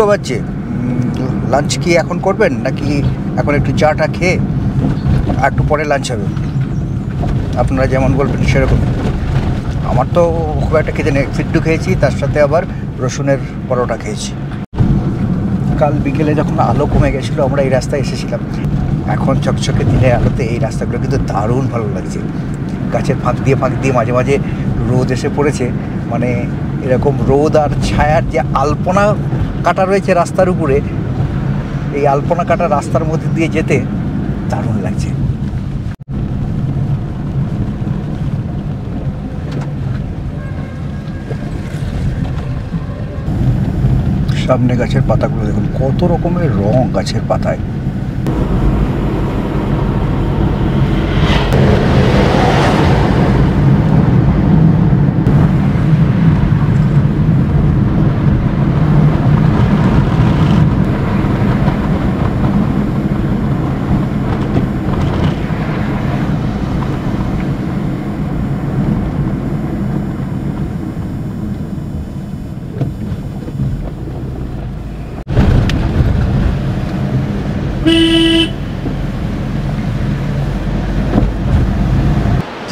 2টো বাজছে। লাঞ্চ কি এখন করবেন নাকি এখন একটু চাটা খেয়ে একটু পরে লাঞ্চ হবে? আপনারা যেমন বলবেন সেরকম। আমার তো খুব একটা খেতে নেই, সিদ্ধ খেয়েছি, তার সাথে আবার রসুনের পরোটা খেয়েছি। কাল বিকেলে যখন আলো কমে গেছিলো আমরা এই রাস্তায় এসেছিলাম। এখন চকচকে দিনের আলোতে এই রাস্তাগুলো কিন্তু দারুণ ভালো লাগছে। গাছের ফাঁক দিয়ে মাঝে মাঝে রোদ এসে পড়েছে, মানে এরকম রোদ আর ছায়ার যে আলপনা কাটা রয়েছে রাস্তার উপরে, এই আলপনা কাটা রাস্তার মধ্যে দিয়ে যেতে দারুণ লাগছে। সামনে গাছের পাতাগুলো দেখুন, কত রকমের রং গাছের পাতায়।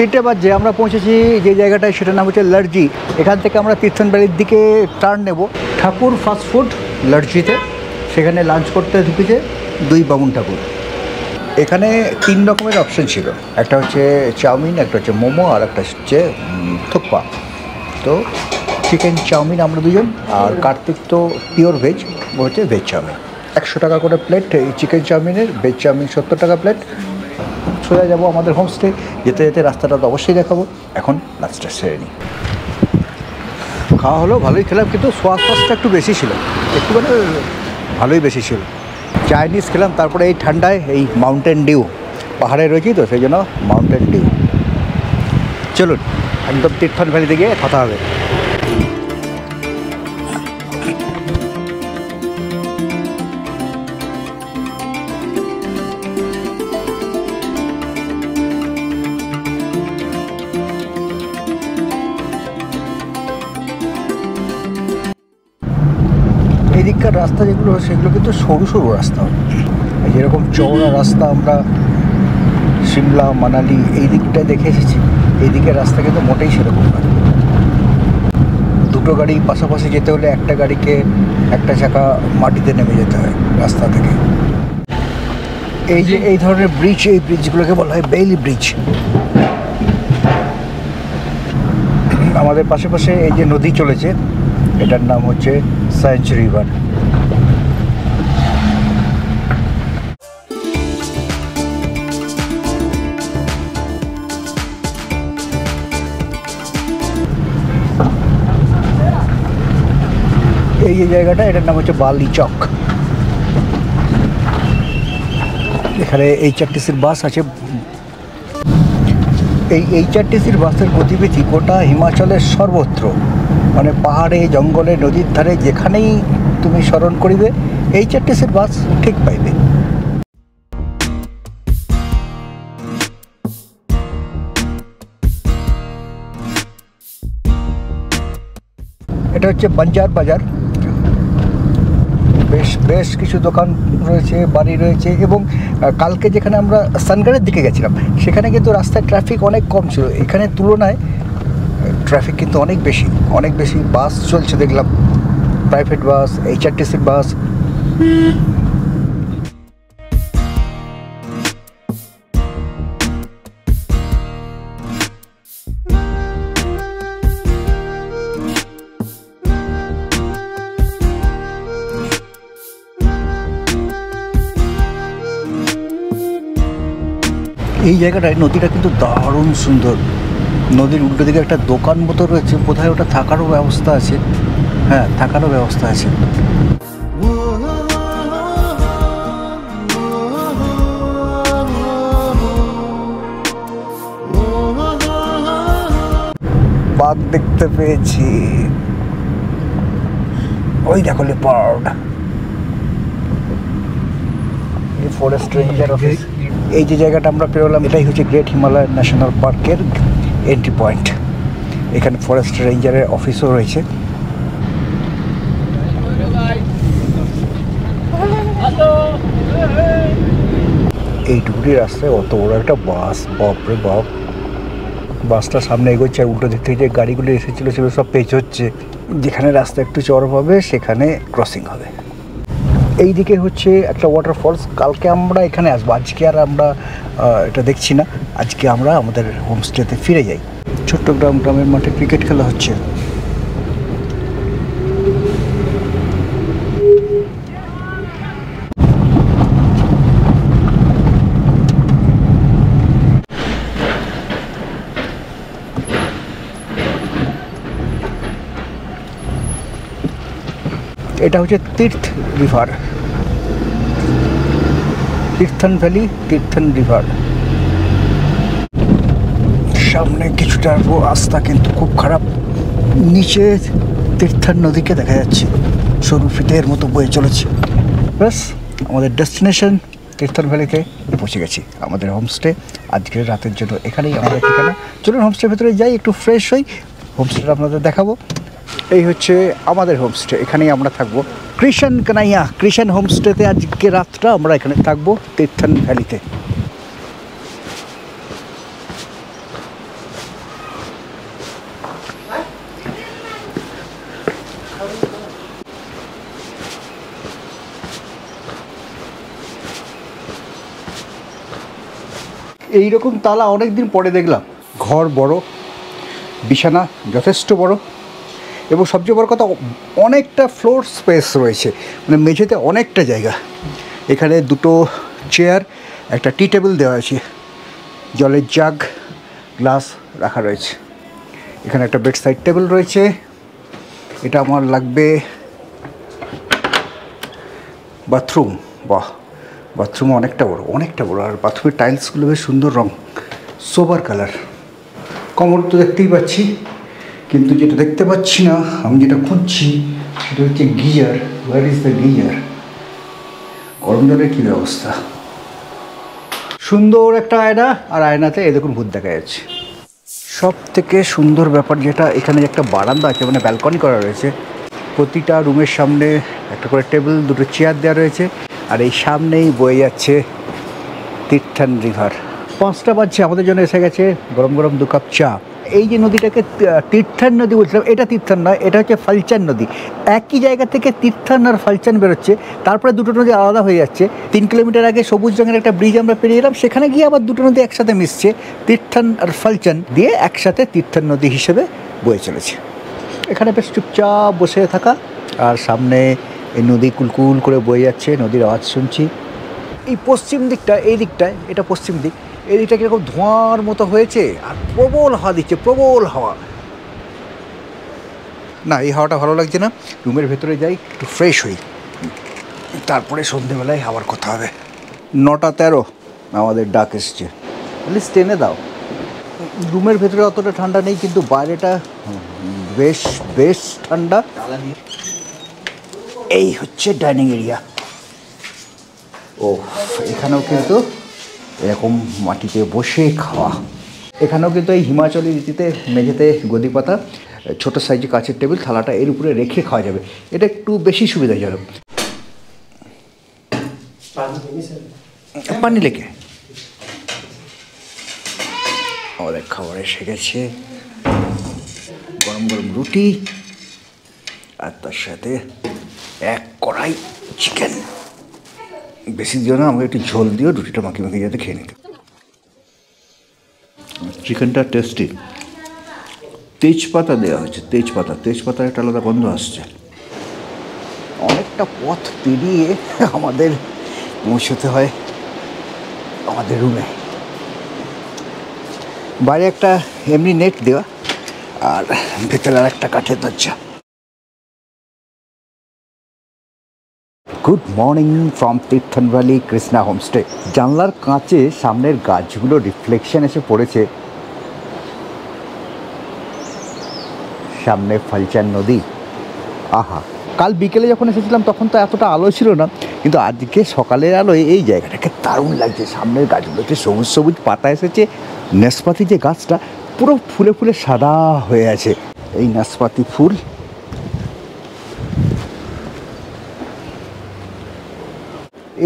তিনটে বাজে আমরা পৌঁছেছি যে জায়গাটায়, সেটার নাম হচ্ছে লার্জি। এখান থেকে আমরা তীর্থনবাড়ির দিকে টার্ন নেব। ঠাকুর ফাস্টফুড লার্জিতে, সেখানে লাঞ্চ করতে ঢুকেছে 2 বামুন ঠাকুর। এখানে 3 রকমের অপশান ছিল, একটা হচ্ছে চাউমিন, একটা হচ্ছে মোমো, আর একটা হচ্ছে থুকপা। তো চিকেন চাউমিন আমরা 2জন, আর কার্তিক তো পিওর ভেজ, ও হচ্ছে ভেজ চাউমিন। 100 টাকা করে প্লেট এই চিকেন চাউমিনের, ভেজ চাউমিন 70 টাকা প্লেট। সোজা যাবো আমাদের হোমস্টে। যেতে যেতে রাস্তাটা তো অবশ্যই দেখাবো। এখন লাঞ্চটা সেরে নিই। খাওয়া হলো, ভালোই খেলাম, কিন্তু সোয়াসটা একটু বেশি ছিল, একটু মানে ভালোই বেশি ছিল। চাইনিজ খেলাম, তারপরে এই ঠান্ডায় এই মাউন্টেন ডিউ, পাহাড়ে রয়েছি তো সেই জন্য মাউন্টেন ডিউ। চলুন একদম তীর্থন ভ্যালিতে গিয়ে কথা হবে। এদিককার রাস্তা যেগুলো সেগুলো কিন্তু সরু সরু রাস্তা, যেরকম চওড়া রাস্তা আমরা সিমলা মানালি এই দিকটায় দেখে এসেছি, এই দিকের রাস্তা কিন্তু মোটেই সেরকম নয়। 2টো গাড়ি পাশাপাশি যেতে হলে একটা গাড়িকে একটা চাকা মাটিতে নেমে যেতে হয় রাস্তা থেকে। এই যে এই ধরনের ব্রিজ, এই ব্রিজগুলোকে বলা হয় বেইলি ব্রিজ। আমাদের পাশে এই যে নদী চলেছে, এটার নাম হচ্ছে সায়েন্স রিভার। এই যে জায়গাটা, এটার নাম হচ্ছে বালি চক। এখানে HRTCর বাস আছে। এই HRTCর বাসের গতিবিধি গোটা হিমাচলের সর্বত্র, মানে পাহাড়ে, জঙ্গলে, নদীর ধারে যেখানেই তুমি স্মরণ করিবে HRTCর বাস ঠিক পাইবে। এটা হচ্ছে বাঞ্জার বাজার। বেশ কিছু দোকান রয়েছে, বাড়ি রয়েছে, এবং কালকে যেখানে আমরা সানগানের দিকে গেছিলাম সেখানে কিন্তু রাস্তায় ট্রাফিক অনেক কম ছিল। এখানের তুলনায় ট্রাফিক কিন্তু অনেক বেশি। বাস চলছে দেখলাম, প্রাইভেট বাস, HRTCর বাস। এই জায়গাটায় নদীটা কিন্তু দারুণ সুন্দর। নদীর উল্টো দিকে একটা দোকান মতো রয়েছে, বোধহয় ওটা থাকারও ব্যবস্থা আছে। হ্যাঁ, থাকারও ব্যবস্থা আছে। বাঘ দেখতে পেয়েছি, ওই দেখো লেপার্ড। এই ফরেস্ট রেঞ্জার অফিস, এই যে জায়গাটা আমরা পেরোলাম, এটাই হচ্ছে গ্রেট হিমালয়ান ন্যাশনাল পার্কের এন্ট্রি পয়েন্ট। এখানে ফরেস্ট রেঞ্জারের অফিসও রয়েছে। এইটুকুনি রাস্তায় অত বড় একটা বাস, বাপরে বাপ। বাসটা সামনে এগোচ্ছে, উল্টো দিক থেকে যে গাড়িগুলো এসেছিলো সেগুলো সব পেচ হচ্ছে। যেখানে রাস্তা একটু চড় হবে সেখানে ক্রসিং হবে। এই দিকে হচ্ছে একটা ওয়াটারফলস। কালকে আমরা এখানে আসবো, আজকে আর আমরা এটা দেখছি না। আজকে আমরা আমাদের হোমস্টেতে ফিরে যাই। চট্টগ্রাম গ্রামের মাঠে ক্রিকেট খেলা হচ্ছে। এটা হচ্ছে তীর্থ রিভার, তীর্থন ভ্যালি, তীর্থন রিভার। সামনে কিছুটা রাস্তা কিন্তু খুব খারাপ। নিচে তীর্থন নদীকে দেখা যাচ্ছে, সরু ফিতের মতো বয়ে চলেছে। ব্যাস, আমাদের ডেস্টিনেশন তীর্থন ভ্যালিতে পৌঁছে গেছি। আমাদের হোমস্টে আজকের রাতের জন্য এখানেই আমাদের ঠিকানা। চলুন হোমস্টের ভেতরে যাই, একটু ফ্রেশ হই, হোমস্টেটা আপনাদের দেখাবো। এই হচ্ছে আমাদের হোমস্টে, এখানেই আমরা থাকবো। কৃষণ কানাইয়া কৃষণ হোমস্টেতে আজকে রাতটা আমরা এখানে থাকবো, তীর্থন ভ্যালিতে। এইরকম তালা অনেক দিন পরে দেখলাম। ঘর বড়, বিছানা যথেষ্ট বড়, এবং সবচেয়ে বড় কথা অনেকটা ফ্লোর স্পেস রয়েছে, মানে মেঝেতে অনেকটা জায়গা। এখানে দুটো চেয়ার, একটা টি টেবিল দেওয়া আছে, জলের জাগ, গ্লাস রাখা রয়েছে। এখানে একটা বেড সাইড টেবিল রয়েছে। এটা আমার লাগবে বাথরুম। বাহ, বাথরুম অনেকটা বড়, অনেকটা বড়। আর বাথরুমের টাইলসগুলো বেশ সুন্দর রং, সোবার কালার। কমোড তো দেখতেই পাচ্ছি, কিন্তু যেটা দেখতে পাচ্ছি না, আমি যেটা খুঁজছি সেটা হচ্ছে geyser. Where is the geyser? গরম জলের কী ব্যবস্থা? সুন্দর একটা আয়না, আর আয়নাতে এই দেখুন ভূত দেখা যাচ্ছে। সব থেকে সুন্দর ব্যাপার যেটা, এখানে একটা বারান্দা আছে, মানে ব্যালকনি করা রয়েছে। প্রতিটা রুমের সামনে একটা করে টেবিল, দুটো চেয়ার দেওয়া রয়েছে, আর এই সামনেই বয়ে যাচ্ছে তীর্থন রিভার। 5টা বাজছে, আমাদের জন্য এসে গেছে গরম গরম 2 কাপ চা। এই যে নদীটাকে তীর্থন নদী বলছিলাম, এটা তীর্থন নয়, এটা হচ্ছে ফালচান নদী। একই জায়গা থেকে তীর্থন আর ফালচান বেরোচ্ছে, তারপরে দুটো নদী আলাদা হয়ে যাচ্ছে। 3 কিলোমিটার আগে সবুজ রঙের একটা ব্রিজ আমরা পেরিয়ে এলাম, সেখানে গিয়ে আবার দুটো নদী একসাথে মিশছে, তীর্থন আর ফালচান দিয়ে একসাথে তীর্থন নদী হিসেবে বয়ে চলেছে। এখানে বেশ চুপচাপ বসে থাকা, আর সামনে এই নদী কুলকুল করে বয়ে যাচ্ছে, নদীর আওয়াজ শুনছি। এই পশ্চিম দিকটা, এই দিকটায়, এটা পশ্চিম দিক, এই দিকটা কীরকম ধোঁয়ার মতো হয়েছে, আর প্রবল হাওয়া দিচ্ছে, প্রবল হাওয়া। না, এই হাওয়াটা ভালো লাগছে না। রুমের ভেতরে যাই, একটু ফ্রেশ হই, তারপরে সন্ধেবেলায় আবার কথা হবে। 9:13 আমাদের ডাক এসছে, প্লিজ টেনে দাও। রুমের ভেতরে অতটা ঠান্ডা নেই, কিন্তু বাইরেটা বেশ বেশ ঠান্ডা। এই হচ্ছে ডাইনিং এরিয়া। ও, এখানেও কিন্তু এরকম মাটিতে বসে খাওয়া। এখানেও কিন্তু এই হিমাচলি রীতিতে মেঝেতে গদি পাতা, ছোটো সাইজে কাচের টেবিল, থালাটা এর উপরে রেখে খাওয়া যাবে। এটা একটু বেশি সুবিধাজনক। পানি লেগে আমাদের খাবার এসে গেছে, গরম গরম রুটি, আর তার সাথে 1 কড়াই চিকেন। বেশি দিও না, আমাকে একটু ঝোল দিও, রুটিটা মাখি মাখি যাতে খেয়ে নিতে। চিকেনটা টেস্টি, তেজপাতা দেওয়া হয়েছে, তেজপাতার একটা আলাদা গন্ধ আসছে। অনেকটা পথ পেরিয়ে আমাদের পৌঁছতে হয় আমাদের রুমে। বাইরে একটা এমনি নেট দেওয়া, আর ভেতরে আর একটা কাঠের দরজা। Good morning from Tirthan valley Krishna homestay. জানলার কাঁচে সামনের গাছগুলো রিফ্লেকশন এসে পড়েছে, সামনে ফালচান নদী। আহা, কাল বিকেলে যখন এসেছিলাম তখন তো এতটা আলো ছিল না, কিন্তু আজকে সকালের আলোয় এই জায়গাটাকে দারুণ লাগছে। সামনের গাছগুলোতে সবুজ সবুজ পাতা এসেছে। নাশপাতি যে গাছটা পুরো ফুলে ফুলে সাদা হয়ে আছে, এই নাশপাতি ফুল।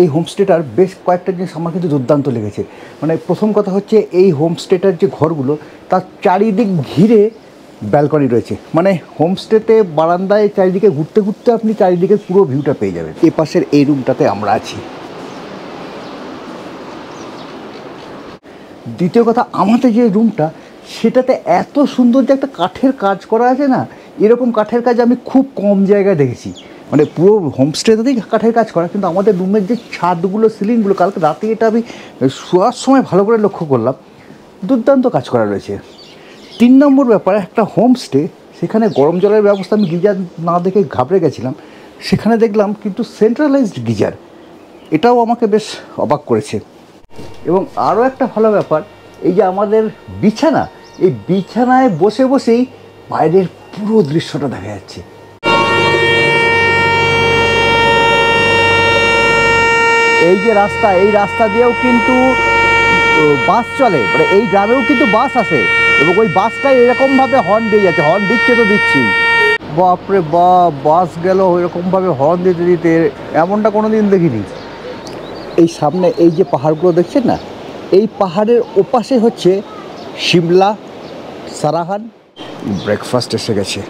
এই হোমস্টেটার বেশ কয়েকটা জিনিস আমার কিন্তু দুর্দান্ত লেগেছে। মানে প্রথম কথা হচ্ছে এই হোমস্টেটার যে ঘরগুলো তার চারিদিক ঘিরে ব্যালকনি রয়েছে। মানে হোমস্টেতে বারান্দায় চারিদিকে ঘুরতে ঘুরতে আপনি চারিদিকে পুরো ভিউটা পেয়ে যাবেন। এ পাশের এই রুমটাতে আমরা আছি। দ্বিতীয় কথা, আমাদের যে রুমটা সেটাতে এত সুন্দর যে একটা কাঠের কাজ করা আছে না, এরকম কাঠের কাজ আমি খুব কম জায়গায় দেখেছি। মানে পুরো হোমস্টেতেই কাঠের কাজ করা, কিন্তু আমাদের রুমের যে ছাদগুলো সিলিংগুলো কালকে রাতে এটা আমি শোয়ার সময় ভালো করে লক্ষ্য করলাম, দুর্দান্ত কাজ করা রয়েছে। 3 নম্বর ব্যাপার, একটা হোমস্টে, সেখানে গরম জলের ব্যবস্থা আমি গিজার না দেখে ঘাবড়ে গেছিলাম, সেখানে দেখলাম কিন্তু সেন্ট্রালাইজড গিজার। এটাও আমাকে বেশ অবাক করেছে। এবং আরও একটা ভালো ব্যাপার, এই যে আমাদের বিছানা, এই বিছানায় বসে বসেই বাইরের পুরো দৃশ্যটা দেখা যাচ্ছে। এই যে রাস্তা, এই রাস্তা দিয়েও কিন্তু বাস চলে, মানে এই গ্রামেও কিন্তু বাস আসে এবং ওই বাসটাই এরকমভাবে হর্ন দিয়ে যাচ্ছে। হর্ন দিচ্ছে তো দিচ্ছি, বাপরে বাপ, বাস গেল এরকমভাবে হর্ন দিতে দিতে, এমনটা কোনো দিন দেখিনি। এই সামনে এই যে পাহাড়গুলো দেখছেন না, এই পাহাড়ের ওপাশে হচ্ছে সিমলা সারাহান। ব্রেকফাস্ট এসে গেছে,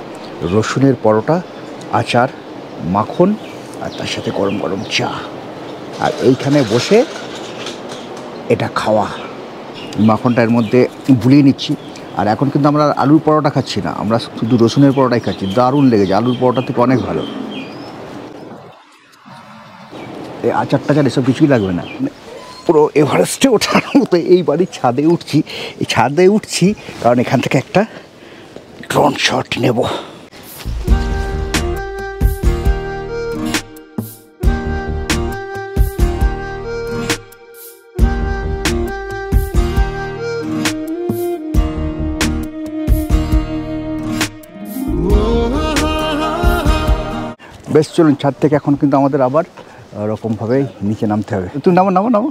রসুনের পরোটা, আচার, মাখন আর তার সাথে গরম গরম চা। আর এইখানে বসে এটা খাওয়া, মাখনটা এর মধ্যে বুলিয়ে নিচ্ছি। আর এখন কিন্তু আমরা আলুর পরোটা খাচ্ছি না, আমরা শুধু রসুনের পরোটাই খাচ্ছি। দারুণ লেগেছে, আলুর পরোটা থেকে অনেক ভালো। এই আচার টাচার এসব কিছুই লাগবে না, পুরো এভারেস্টে ওঠার মতো এই বাড়ির ছাদে উঠছি। এই ছাদে উঠছি কারণ এখান থেকে একটা ড্রোন শট নেব। বেশ, চলুন ছাদ থেকে এখন কিন্তু আমাদের আবার ওরকমভাবেই নিচে নামতে হবে। তুমি নামো নামো নামো।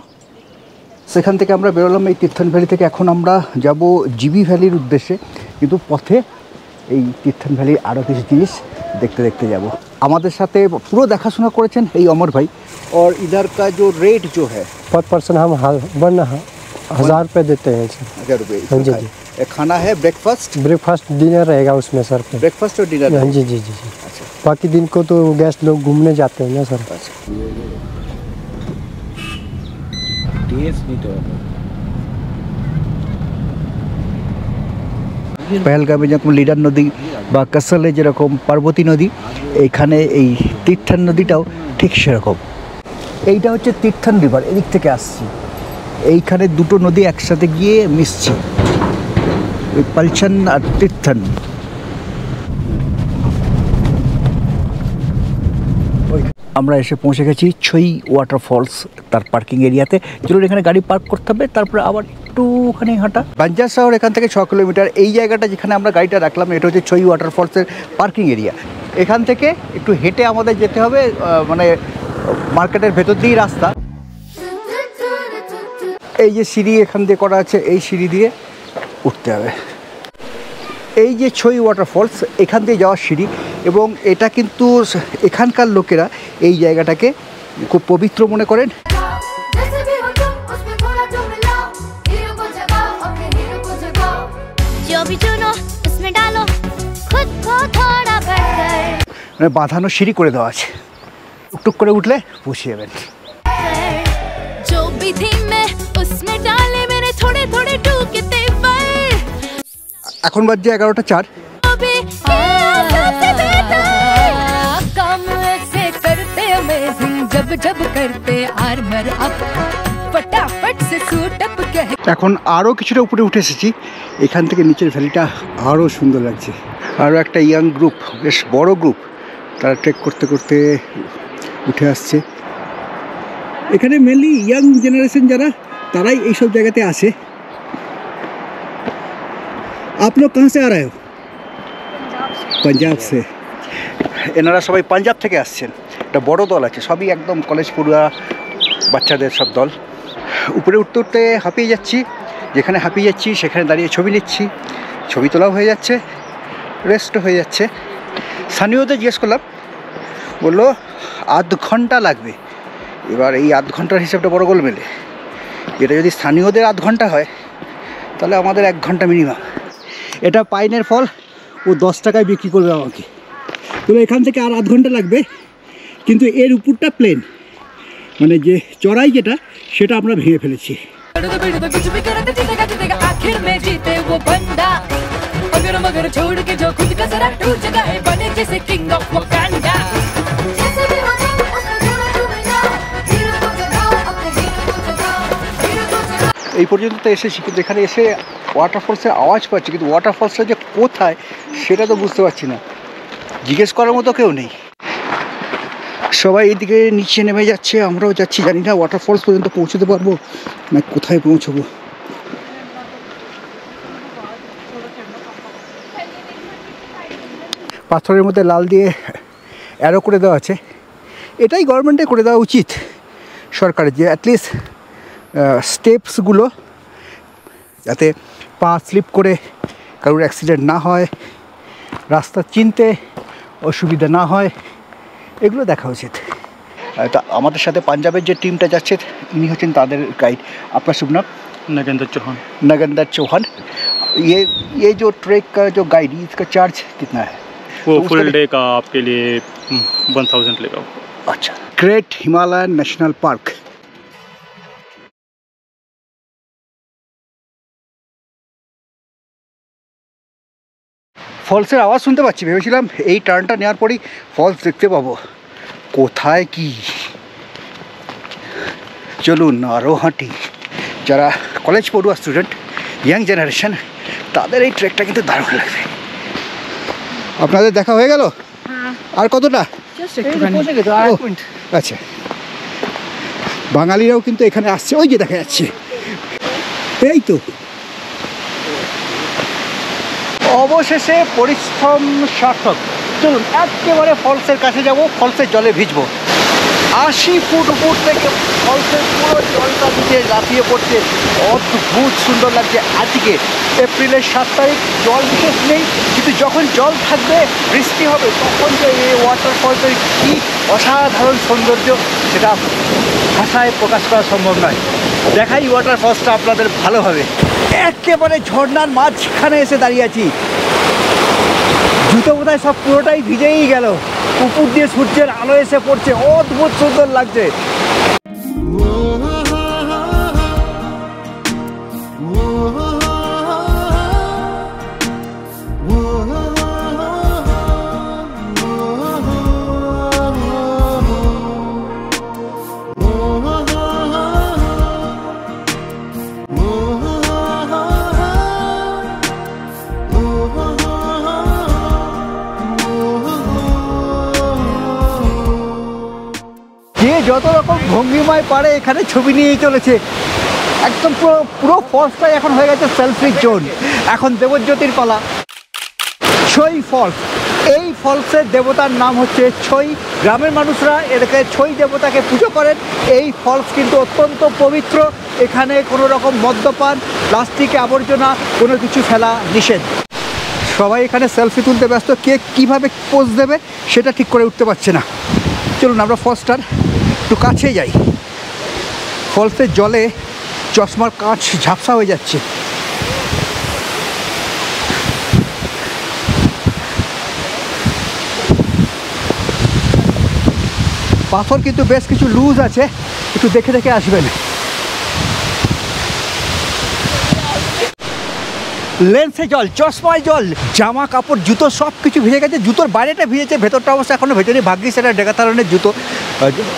সেখান থেকে আমরা বেরোলাম এই তীর্থন ভ্যালি থেকে। এখন আমরা যাব জিবি ভ্যালির উদ্দেশ্যে, কিন্তু পথে এই তীর্থন ভ্যালির আরও কিছু জিনিস দেখতে দেখতে যাব। আমাদের সাথে পুরো দেখাশোনা করেছেন এই অমর ভাই। और इधर का जो रेट जो है पर पर्सन हम 1000 रुपये देते हैं सर। 1000 रुपये। हाँ जी जी। खाना है ब्रेकफास्ट डिनर रहेगा उसमें सर। ब्रेकफास्ट और डिनर। हाँ जी जी जी जी। अच्छा, बाकी दिन को तो गेस्ट लोग घूमने जाते हैं ना सर। পেহেলগামে যেরকম লিডার নদী বা কাসালে যেরকম পার্বতী নদী, এইখানে এই তীর্থন নদীটাও ঠিক সেরকম। এইটা হচ্ছে তীর্থন রিভার, এদিক থেকে আসছি। এইখানে দুটো নদী একসাথে গিয়ে মিশছে, ওই পালছন আর তীর্থন। আমরা এসে পৌঁছে গেছি ছই ওয়াটারফলস, তার পার্কিং এরিয়াতে। চলুন এখানে গাড়ি পার্ক করতে হবে, তারপরে আবার একটুখানি হাঁটা। বাঞ্জার শহর এখান থেকে 6 কিলোমিটার। এই জায়গাটা যেখানে আমরা গাড়িটা রাখলাম, এটা হচ্ছে ছই ওয়াটারফলসের পার্কিং এরিয়া। এখান থেকে একটু হেঁটে আমাদের যেতে হবে, মানে মার্কেটের ভেতর দিয়েই রাস্তা। এই যে সিঁড়ি এখান দিয়ে করা আছে, এই সিঁড়ি দিয়ে উঠতে হবে। এই যে ছই ওয়াটারফলস, এখান দিয়ে যাওয়ার সিঁড়ি। এবং এটা কিন্তু এখানকার লোকেরা এই জায়গাটাকে খুব পবিত্র মনে করেন। মানে বাঁধানো সিঁড়ি করে দেওয়া আছে, টুকটুক করে উঠলে পৌঁছে যাবেন। এখন বাজছে 11টা 4। এখন আরও কিছুটা উপরে উঠে এসেছি। এখান থেকে নিচের ভ্যালিটা আরও সুন্দর লাগছে। আরও একটা ইয়াং গ্রুপ, বেশ বড় গ্রুপ, তারা ট্রেক করতে করতে উঠে আসছে। এখানে মেনলি ইয়াং জেনারেশন যারা, তারাই এইসব জায়গাতে আসে। आप लोग कहाँ से आ रहे हो? पंजाब से। এনারা সবাই পাঞ্জাব থেকে আসছেন। একটা বড় দল আছে, সবই একদম কলেজ পড়ুয়া বাচ্চাদের সব দল। উপরে উঠতে উঠতে হাঁপিয়ে যাচ্ছি। যেখানে হাঁপিয়ে যাচ্ছি সেখানে দাঁড়িয়ে ছবি নিচ্ছি, ছবি তোলাও হয়ে যাচ্ছে, রেস্টও হয়ে যাচ্ছে। স্থানীয়দের জিজ্ঞেস করলাম, বললো আধ ঘন্টা লাগবে এবার এই আধ ঘন্টার হিসাবটা বড় গোলমেলে। এটা যদি স্থানীয়দের আধ ঘন্টা হয় তাহলে আমাদের 1 ঘন্টা মিনিমাম। এটা পাইনের ফল, ও 10 টাকায় বিক্রি করবে আমাকে। তো এখান থেকে আর আধ ঘন্টা লাগবে, কিন্তু এর উপরটা প্লেন, মানে যে চড়াই যেটা সেটা আমরা ভেঙে ফেলেছি। এই পর্যন্ত তো এসেছি, কিন্তু এখানে এসে ওয়াটারফলসের আওয়াজ পাচ্ছি, কিন্তু ওয়াটারফলসটা যে কোথায় সেটা তো বুঝতে পারছি না। জিজ্ঞেস করার মতো কেউ নেই। সবাই এইদিকে নিচে নেমে যাচ্ছে, আমরাও যাচ্ছি। জানি না ওয়াটারফলস পর্যন্ত পৌঁছতে পারবো না কোথায় পৌঁছবো। পাথরের মধ্যে লাল দিয়ে অ্যারো করে দেওয়া আছে। এটাই গভর্নমেন্টে করে দেওয়া উচিত সরকারের, যে অ্যাটলিস্ট স্টেপসগুলো যাতে পা স্লিপ করে কারোর অ্যাক্সিডেন্ট না হয়, রাস্তা চিনতে অসুবিধা না হয়, এগুলো দেখা উচিত। তা আমাদের সাথে পাঞ্জাবের যে টিমটা যাচ্ছে ইনি হচ্ছেন তাদের গাইড। আপনার শুভ नाम? नगेंद्र चौहान। नगेंद्र चौहान। ये जो ट्रैक का जो गाइड, इसका चार्ज कितना है? वो फुल डे का आपके लिए 1000 लेगा। अच्छा। Great Himalayan national park. ফলসের আওয়াজ শুনতে পাচ্ছি, ভেবেছিলাম এই টার্নটা নেওয়ার পরেই ফলস দেখতে পাবো। কোথায় কি, চলুন আরও হাঁটি। যারা কলেজ পড়ুয়া স্টুডেন্ট, ইয়াং জেনারেশন, তাদের এই ট্রেকটা কিন্তু দারুণ লাগবে। আপনাদের দেখা হয়ে গেল? আর কতটা? আচ্ছা, বাঙালিরাও কিন্তু এখানে আসছে, ওই যে দেখা যাচ্ছে, এই তো। অবশেষে পরিশ্রম সার্থক। চলুন একেবারে ফলসের কাছে যাব, ফলসের জলে ভিজবো। 80 ফুট উপর থেকে ফলসের পুরো জলটা নিচে লাফিয়ে পড়ছে, অদ্ভুত সুন্দর লাগছে। আজকে এপ্রিলের 7 তারিখ, জল বিশেষ নেই, কিন্তু যখন জল থাকবে, বৃষ্টি হবে, তখন যে এই ওয়াটারফলসের কী অসাধারণ সৌন্দর্য সেটা ভাষায় প্রকাশ করা সম্ভব নয়। দেখাই ওয়াটারফলসটা আপনাদের ভালোভাবে। একেবারে ঝর্ণার মাঝখানে এসে দাঁড়িয়ে আছি। জুতো বোধহয় সব পুরোটাই ভিজেই গেল। উপর দিয়ে সূর্যের আলো এসে পড়ছে, অদ্ভুত সুন্দর লাগছে। যত রকম ভঙ্গিমায় পারে এখানে ছবি নিয়েই চলেছে। একদম পুরো ফলসটাই এখন হয়ে গেছে সেলফি জোন। এখন দেবজ্যোতির পালা। ছই ফলস, এই ফলসের দেবতার নাম হচ্ছে ছই। গ্রামের মানুষরা এটাকে ছই দেবতাকে পুজো করেন। এই ফলস কিন্তু অত্যন্ত পবিত্র। এখানে কোনো রকম মদ্যপান, প্লাস্টিক আবর্জনা কোনো কিছু ফেলা নিষেধ। সবাই এখানে সেলফি তুলতে ব্যস্ত, কে কীভাবে পোজ দেবে সেটা ঠিক করে উঠতে পারছে না। চলুন আমরা ফলসটার একটু কাছে যাই। ফলসের জলে চশমার কাঁচ ঝাপসা হয়ে যাচ্ছে। পাথর কিন্তু বেশ কিছু লুজ আছে, একটু দেখে দেখে আসবেন। লেন্সে জল, চশমায় জল, জামা কাপড়, জুতো সব কিছু ভিজে গেছে। জুতোর বাইরেটা ভিজেছে, ভেতরটা অবশ্য এখনও ভেতরে। ভাগ্যিস সেটা ডেকাথারনের জুতো,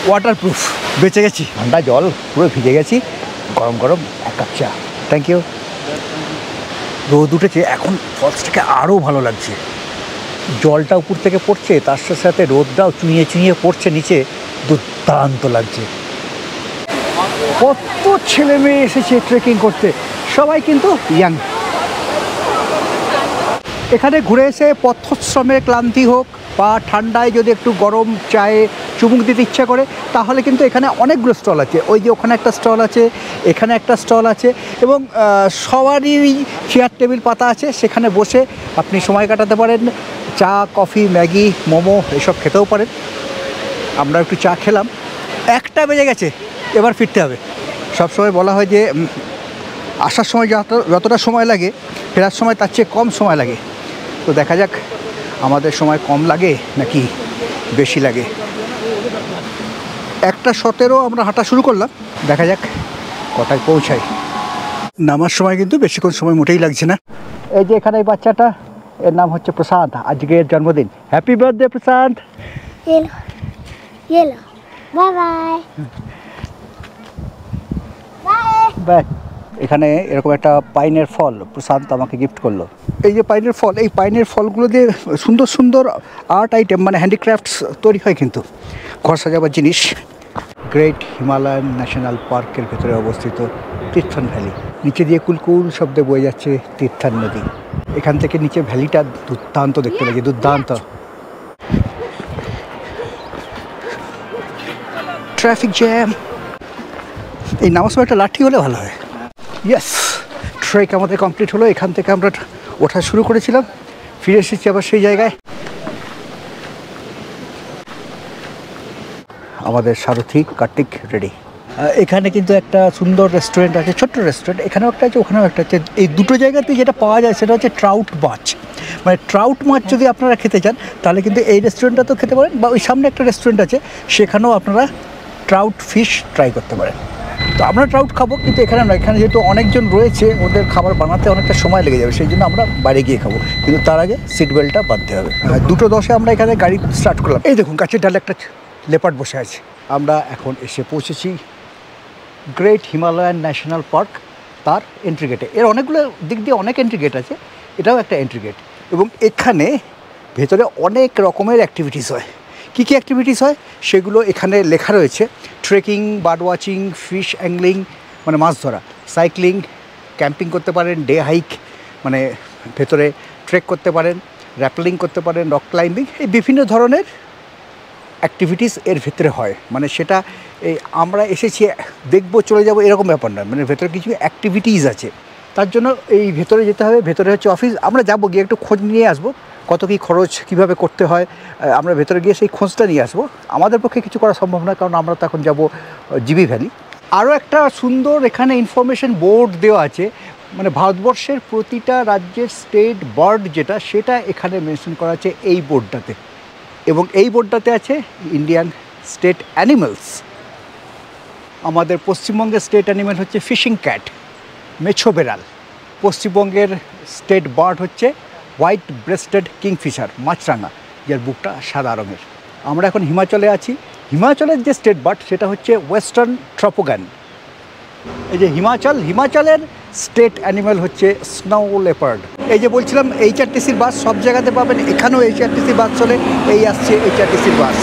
ওয়াটারপ্রুফ, বেঁচে গেছি। ঠান্ডা জল পুরো ভিজে গেছি। গরম গরম 1 কাপ চা। Thank you. রোদ উঠেছে, এখন ফলসটাকে আরও ভালো লাগছে। জলটা উপর থেকে পড়ছে, তার সাথে সাথে রোদটাও চুঁইয়ে চুঁইয়ে পড়ছে নিচে, দুর্দান্ত লাগছে। কত ছেলে মেয়ে এসেছে ট্রেকিং করতে, সবাই কিন্তু ইয়াং। এখানে ঘুরে এসে পথশ্রমের ক্লান্তি হোক বা ঠান্ডায় যদি একটু গরম চায়ে চুমুক দিতে ইচ্ছা করে, তাহলে কিন্তু এখানে অনেকগুলো স্টল আছে। ওই যে ওখানে একটা স্টল আছে, এখানে একটা স্টল আছে, এবং সবারই চেয়ার টেবিল পাতা আছে। সেখানে বসে আপনি সময় কাটাতে পারেন। চা, কফি, ম্যাগি, মোমো এসব খেতেও পারেন। আমরা একটু চা খেলাম, 1টা বেজে গেছে, এবার ফিরতে হবে। সবসময় বলা হয় যে আসার সময় যতটা সময় লাগে ফেরার সময় তার চেয়ে কম সময় লাগে। তো দেখা যাক আমাদের সময় কম লাগে নাকি বেশি লাগে। 1:17 আমরা হাঁটা শুরু করলাম, দেখা যাক কটায় পৌঁছাই। নামার সময় কিন্তু বেশিক্ষণ সময় মোটেই লাগছে না। এই যে এখানে এই বাচ্চাটা, এর নাম হচ্ছে প্রশান্ত, আজকে এর জন্মদিন। Happy birthday Prashanta. Yellow. Bye bye. Bye. Bye. এখানে এরকম একটা পাইনের ফল প্রশান্ত আমাকে গিফট করলো। এই যে পাইনের ফল, এই পাইনের ফলগুলো দিয়ে সুন্দর সুন্দর আর্ট আইটেম মানে হ্যান্ডিক্রাফটস তৈরি হয় কিন্তু, ঘর সাজাবার জিনিস। গ্রেট হিমালয়ান ন্যাশনাল পার্কের ভেতরে অবস্থিত তীর্থন ভ্যালি। নিচে দিয়ে কুলকুল শব্দে বয়ে যাচ্ছে তীর্থান নদী। এখান থেকে নিচে ভ্যালিটা দুর্দান্ত দেখতে লাগে, দুর্দান্ত। Traffic jam. এই নামার সময় একটা লাঠি হলে ভালো হয়। ইয়েস, ট্রেক আমাদের কমপ্লিট হলো। এখান থেকে আমরা ওঠা শুরু করেছিলাম, ফিরে এসেছি আবার সেই জায়গায়। আমাদের সারথি কার্তিক রেডি। এখানে কিন্তু একটা সুন্দর রেস্টুরেন্ট আছে, ছোট্ট রেস্টুরেন্ট। এখানেও একটা আছে, ওখানেও একটা আছে। এই দুটো জায়গাতে যেটা পাওয়া যায় সেটা হচ্ছে ট্রাউট মাছ। মানে ট্রাউট মাছ যদি আপনারা খেতে চান তাহলে কিন্তু এই রেস্টুরেন্টটাতেও খেতে পারেন, বা ওই সামনে একটা রেস্টুরেন্ট আছে সেখানেও আপনারা ট্রাউট ফিশ ট্রাই করতে পারেন। তো আমরা ট্রাউট খাবো, কিন্তু এখানে নয়। এখানে যেহেতু অনেকজন রয়েছে, ওদের খাবার বানাতে অনেকটা সময় লেগে যাবে, সেই জন্য আমরা বাইরে গিয়ে খাবো। কিন্তু তার আগে সিট বেল্টটা বাঁধতে হবে। 2:10 আমরা এখানে গাড়ি স্টার্ট করলাম। এই দেখুন গাছের ডালে একটা লেপার্ড বসে আছে। আমরা এখন এসে পৌঁছেছি গ্রেট হিমালয়ান ন্যাশনাল পার্ক, তার এন্ট্রি গেটে। এর অনেকগুলো দিক দিয়ে অনেক এন্ট্রি গেট আছে, এটাও একটা এন্ট্রি গেট। এবং এখানে ভেতরে অনেক রকমের অ্যাক্টিভিটিস হয়। কী কী অ্যাক্টিভিটিস হয় সেগুলো এখানে লেখা রয়েছে। ট্রেকিং, বার্ড ওয়াচিং, ফিশ অ্যাংলিং মানে মাছ ধরা, সাইক্লিং, ক্যাম্পিং করতে পারেন, ডে হাইক মানে ভেতরে ট্রেক করতে পারেন, র্যাপেলিং করতে পারেন, রক ক্লাইম্বিং, এই বিভিন্ন ধরনের অ্যাক্টিভিটিস এর ভেতরে হয়। মানে সেটা এই আমরা এসেছি দেখবো চলে যাব এরকম ব্যাপার না, মানে ভেতরে কিছু অ্যাক্টিভিটিস আছে। তার জন্য এই ভেতরে যেতে হবে। ভেতরে হচ্ছে অফিস, আমরা যাবো, গিয়ে একটু খোঁজ নিয়ে আসবো কত কী খরচ, কীভাবে করতে হয়। আমরা ভেতরে গিয়ে সেই খোঁজটা নিয়ে আসবো। আমাদের পক্ষে কিছু করা সম্ভব না, কারণ আমরা তো এখন যাবো জিবি ভ্যালি। আরও একটা সুন্দর এখানে ইনফরমেশন বোর্ড দেওয়া আছে, মানে ভারতবর্ষের প্রতিটা রাজ্যের স্টেট বার্ড যেটা, সেটা এখানে মেনশন করা আছে এই বোর্ডটাতে। এবং এই বোর্ডটাতে আছে ইন্ডিয়ান স্টেট অ্যানিমালস। আমাদের পশ্চিমবঙ্গের স্টেট অ্যানিমাল হচ্ছে ফিশিং ক্যাট, মেছো বেড়াল। পশ্চিমবঙ্গের স্টেট বার্ড হচ্ছে হোয়াইট ব্রেস্টেড কিংফিশার, মাছরাঙা, যার বুকটা সাদা রঙের। আমরা এখন হিমাচলে আছি। হিমাচলের যে স্টেট বার্ড সেটা হচ্ছে ওয়েস্টার্ন ট্রপোগ্যান। এই যে হিমাচলের স্টেট অ্যানিমাল হচ্ছে স্নো লেপার্ড। এই যে বলছিলাম HRTCর বাস সব জায়গাতে পাবেন, এখানেও HRTCর বাস চলে। এই আসছে HRTCর বাস।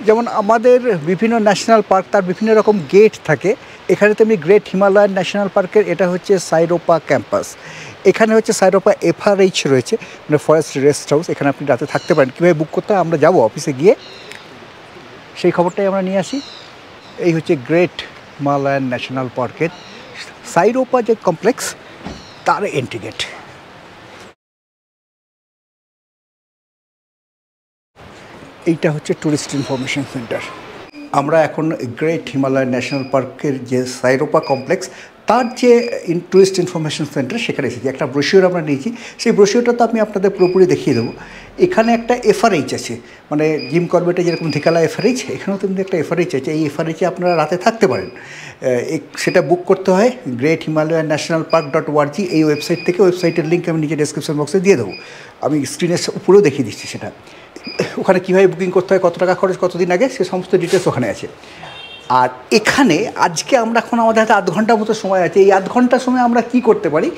যেমন আমাদের বিভিন্ন ন্যাশনাল পার্ক তার বিভিন্ন রকম গেট থাকে, এখানে তেমনি গ্রেট হিমালয়ান ন্যাশনাল পার্কের এটা হচ্ছে সাইরোপা ক্যাম্পাস। এখানে হচ্ছে সাইরোপা FRH রয়েছে, মানে ফরেস্ট রেস্ট হাউস। এখানে আপনি রাতে থাকতে পারেন। কীভাবে বুক করতে হয় আমরা যাবো অফিসে গিয়ে, সেই খবরটাই আমরা নিয়ে আসি। এই হচ্ছে গ্রেট হিমালয়ান ন্যাশনাল পার্কের সাইরোপা যে কমপ্লেক্স, তার এন্ট্রি গেট। এইটা হচ্ছে ট্যুরিস্ট ইনফরমেশন সেন্টার। আমরা এখন গ্রেট হিমালয়ান ন্যাশনাল পার্কের যে সাইরোপা কমপ্লেক্স তার যে ট্যুরিস্ট ইনফরমেশন সেন্টার সেখানে এসেছি। একটা ব্রোশিওর আমরা নিয়েছি, সেই ব্রোশিওরটা তো আমি আপনাদের পুরোপুরি দেখিয়ে দেবো। এখানে একটা FRH আছে, মানে জিম করবেটে যেরকম ধিকালা FRH, এখানেও তেমনি একটা FRH আছে। এই FRH-এ আপনারা রাতে থাকতে পারেন। সেটা বুক করতে হয় গ্রেট হিমালয়ান ন্যাশনাল পার্ক.org এই ওয়েবসাইট থেকে। ওয়েবসাইটের লিঙ্ক আমি নিচে ডেসক্রিপশন বক্সে দিয়ে দেবো। আমি স্ক্রিনের উপরেও দেখিয়ে দিচ্ছি সেটা। ওখানে কীভাবে বুকিং করতে হয়, কত টাকা খরচ, কতদিন আগে, সে সমস্ত ডিটেলস ওখানে আছে। আর এখানে আজকে আমরা এখন আমাদের হাতে 8 ঘন্টার মতো সময় আছে। এই 8 ঘন্টার সময় আমরা কি করতে পারি?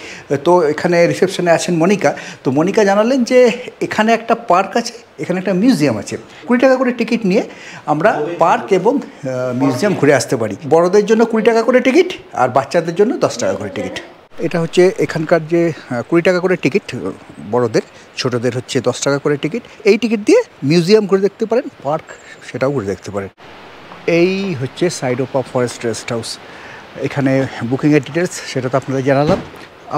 তো এখানে রিসেপশনে আছেন মনিকা। তো মনিকা জানালেন যে এখানে একটা পার্ক আছে, এখানে একটা মিউজিয়াম আছে। 20 টাকা করে টিকিট নিয়ে আমরা পার্ক এবং মিউজিয়াম ঘুরে আসতে পারি। বড়দের জন্য 20 টাকা করে টিকিট, আর বাচ্চাদের জন্য 10 টাকা করে টিকিট। এটা হচ্ছে এখানকার যে 20 টাকা করে টিকিট বড়দের, ছোটদের হচ্ছে 10 টাকা করে টিকিট। এই টিকিট দিয়ে মিউজিয়াম ঘুরে দেখতে পারেন, পার্ক সেটাও ঘুরে দেখতে পারেন। এই হচ্ছে সাইরোপা ফরেস্ট রেস্ট হাউস। এখানে বুকিংয়ের ডিটেলস সেটা তো আপনাদের জানালাম।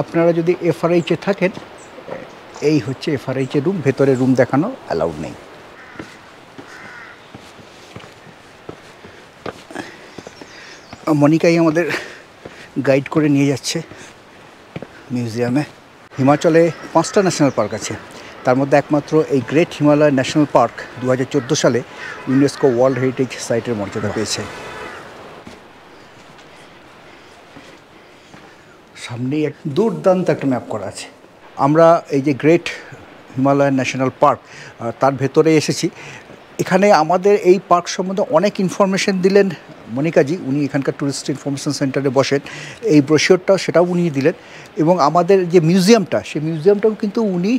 আপনারা যদি FRH-এ থাকেন, এই হচ্ছে FRH-এর রুম। ভেতরে রুম দেখানো অ্যালাউড নেই। মনিকাই আমাদের গাইড করে নিয়ে যাচ্ছে মিউজিয়ামে। হিমাচলে 5টা ন্যাশনাল পার্ক আছে, তার মধ্যে একমাত্র এই গ্রেট হিমালয় ন্যাশনাল পার্ক 2014 সালে ইউনেস্কো ওয়ার্ল্ড হেরিটেজ সাইটের মর্যাদা পেয়েছে। সামনেই এক দুর্দান্ত একটা ম্যাপ করা আছে। আমরা এই যে গ্রেট হিমালয়ান ন্যাশনাল পার্ক তার ভেতরে এসেছি। এখানে আমাদের এই পার্ক সম্বন্ধে অনেক ইনফরমেশন দিলেন মনিকাজি। উনি এখানকার ট্যুরিস্ট ইনফরমেশন সেন্টারে বসেন, এই ব্রোশিওরটাও সেটাও উনি দিলেন, এবং আমাদের যে মিউজিয়ামটা সেই মিউজিয়ামটাও কিন্তু উনি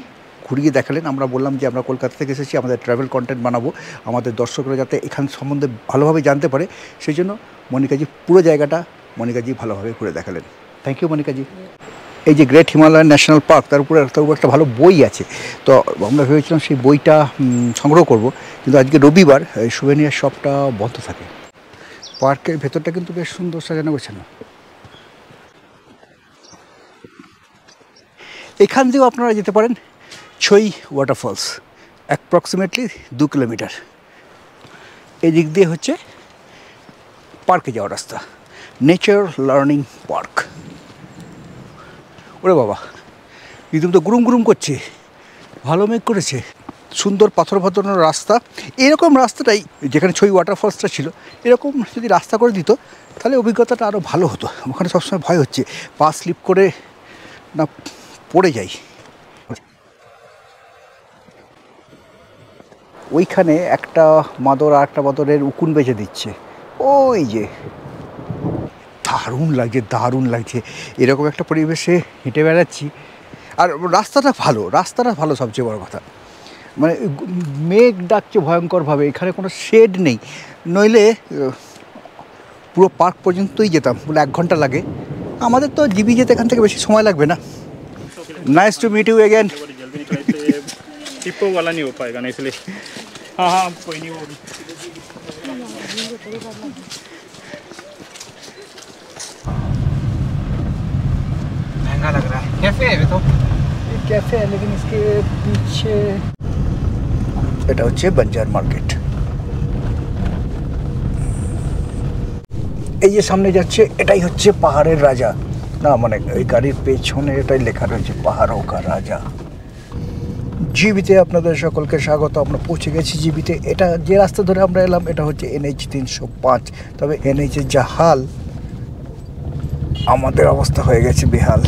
ঘুরিয়ে দেখালেন। আমরা বললাম যে আমরা কলকাতা থেকে এসেছি, আমাদের ট্রাভেল কন্টেন্ট বানাবো, আমাদের দর্শকরা যাতে এখান সম্বন্ধে ভালোভাবে জানতে পারে, সেই জন্য মনিকাজি পুরো জায়গাটা মনিকাজি ভালোভাবে ঘুরে দেখালেন। Thank you Monikaji. এই যে গ্রেট হিমালয়ান ন্যাশনাল পার্ক তার উপরে একটা ভালো বই আছে, তো আমরা ভেবেছিলাম সেই বইটা সংগ্রহ করব, কিন্তু আজকে রবিবার, এই সুভেনিয়ার শপটা বন্ধ থাকে। পার্কের ভেতরটা কিন্তু বেশ সুন্দর সাজানো গোছানো। এখান দিয়েও আপনারা যেতে পারেন ছই ওয়াটারফলস, অ্যাপ্রক্সিমেটলি 2 কিলোমিটার। এই দিক দিয়ে হচ্ছে পার্কে যাওয়ার রাস্তা, নেচার লার্নিং পার্ক। ওরে বাবা, একদম তো গুরুম গুরুম করছে, ভালো মেঘ করেছে, সুন্দর পাথর পাথরের রাস্তা। এরকম রাস্তাটাই যেখানে ছই ওয়াটারফলসটা ছিল, এরকম যদি রাস্তা করে দিত তাহলে অভিজ্ঞতাটা আরও ভালো হতো। ওখানে সবসময় ভয় হচ্ছে পা স্লিপ করে না পড়ে যাই। ওইখানে একটা মাদর আর একটা মাদরের উকুন বেঁচে দিচ্ছে, ওই যে দারুণ লাগছে, দারুণ লাগছে। এরকম একটা পরিবেশে হেঁটে বেড়াচ্ছি, আর রাস্তাটা ভালো সবচেয়ে বড় কথা। মানে মেঘ ডাকছে ভয়ঙ্করভাবে, এখানে কোনো শেড নেই, নইলে পুরো পার্ক পর্যন্তই যেতাম, বলে 1 ঘন্টা লাগে। আমাদের তো জিবি যেতে এখান থেকে বেশি সময় লাগবে না। Nice to meet you again. जल्दी निकला इसलिए टिप्पो वाला नहीं हो पाएगा ना, इसलिए हाँ हाँ कोई नहीं, वो भी महंगा लग रहा है। कैफे है तो कैफे है, लेकिन इसके पीछे এটা হচ্ছে বাঞ্জার মার্কেট। এই যে সামনে যাচ্ছে এটাই হচ্ছে পাহাড়ের রাজা, না মানে ওই গাড়ির পেছনে এটাই লেখা রয়েছে পাহাড়ও কা রাজা। জিবিতে আপনাদের সকলকে স্বাগত। আমরা পৌঁছে গেছি জিবিতে। এটা যে রাস্তা ধরে আমরা এলাম এটা হচ্ছে NH 305। তবে NH এর যা হাল, আমাদের অবস্থা হয়ে গেছে বেহাল।